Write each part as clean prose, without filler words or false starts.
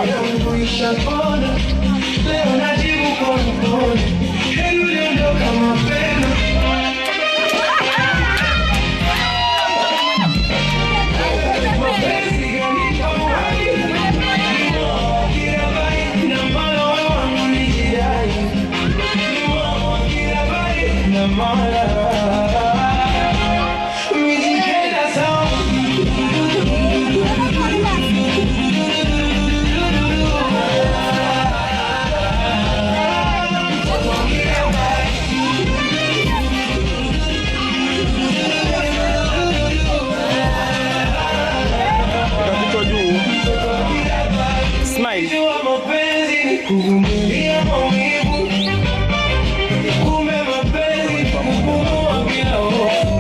yangu ishapona, leo najibu kwa mkono. Heri uliondoka mapema. Mapenzi yanipa uhai, kila bali na moyo wangu nijidai, kila bali na moyo. Kuvumilia maumivu, kumbe mapenzi kupumua bila hofu.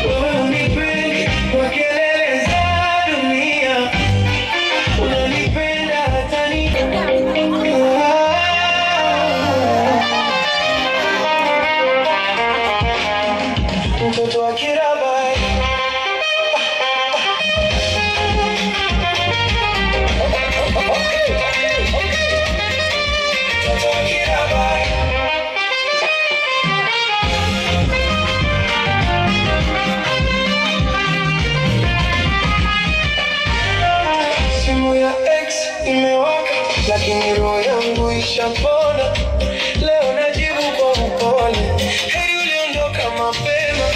Wewe unipendi kwa kelele za dunia, unanipenda hata mtoto wa Kirabai. Simu ya ex imewaka, lakini roho yangu ishapona, leo najibu kwa upole. Heri uliondoka mapema.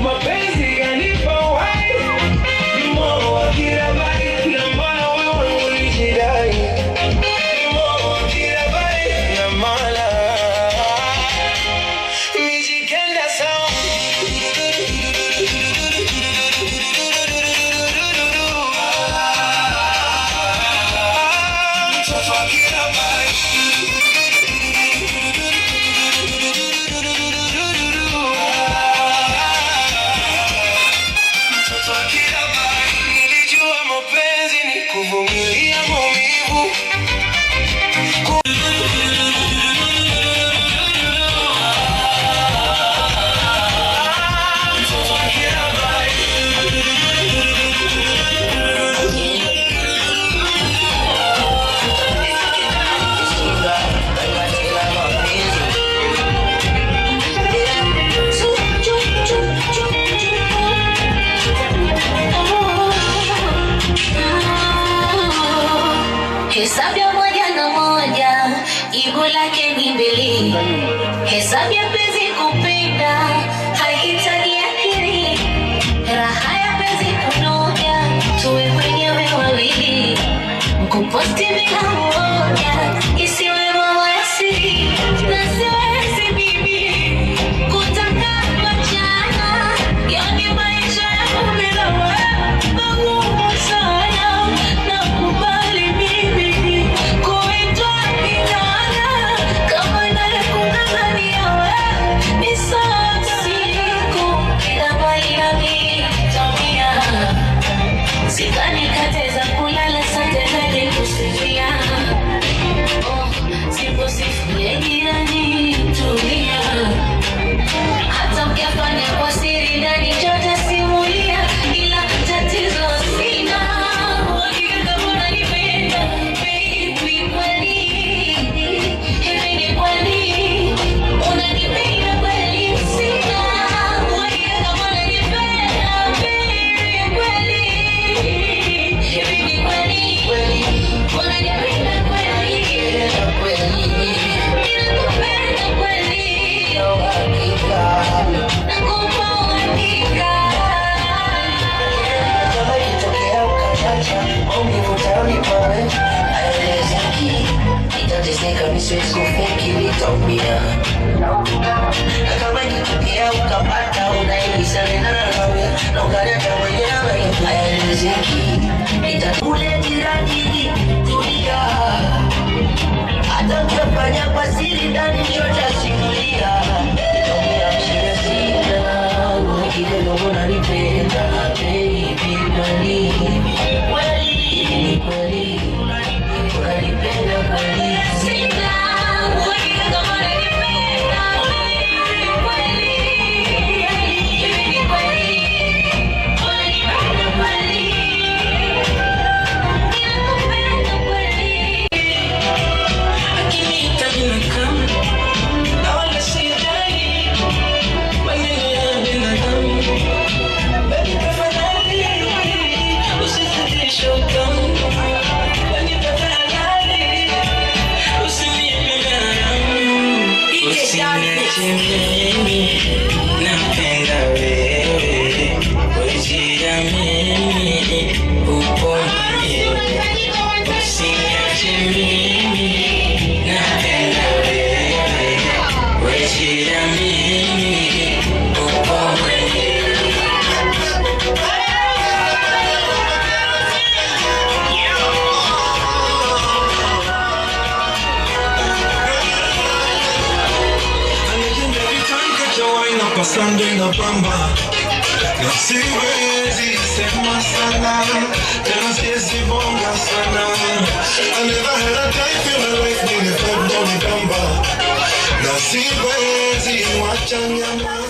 Mapenzi yanipa uhai, moyo wa Kirabai na moyo wangu nijidai, moyo wa Kirabai na mala nijikenda sawa. Mtoto wa Kirabai. Nilijua mapenzi ni kuvumilia maumivu. Hesabu ya moja na moja, jibu lake ni mbili. Hesabu ya penzi kupenda, haihitaji akili. Raha ya penzi kunoga, tuwe wenyewe wawili. Mkuposti bila uoga, isiwe mambo ya siri. Na siwezi bibi, kutaka machana, yani maisha ya bila wewe, magumu sana. Nakubali mimi kuitwa kijana, kama naye kung'ang'ania wewe ni sawa. Siku Kirabai namitumia, sidhani kateza kulala Saturday kusifia. Sipo sifuye jirani, tulia. Hata mkifanya kwa siri ndani chote simulia, ila tatizo sina uhakika kama unanipenda baby. Kweli hivi ni kweli unanipenda kweli? Sina uhakika kama unanipenda baby. Kweli hivi ni kweli unanipenda kweli? Ninakupenda kweli, nakupa uhakika. Kama ikitokea ukachacha, maumivu utayonipa wewe hayaelezeki. Nitateseka, mimi siwezi kufeki, nitaumia. Na kama ikitokea ukapata unaibisana nawe na ukaleta mwenyewe hayaelezeki. Nitakule jirani, tulia. Hata mkifanya kwa siri ndani chote simulia. Nitaumia mshire sina, kile ndo unanipenda baby. Kweli kweli kweli unanipenda kweli? Sina uhakika kama unanipenda baby. Kweli hivi ni kweli shida mimi upo usiniache mimi napenda wewe we shida mimi upo pasando inapamba na siwezi sema sana tena siwezi bonga sana. I never had a time in my life nilipenda nipamba na siwezi wacha nyama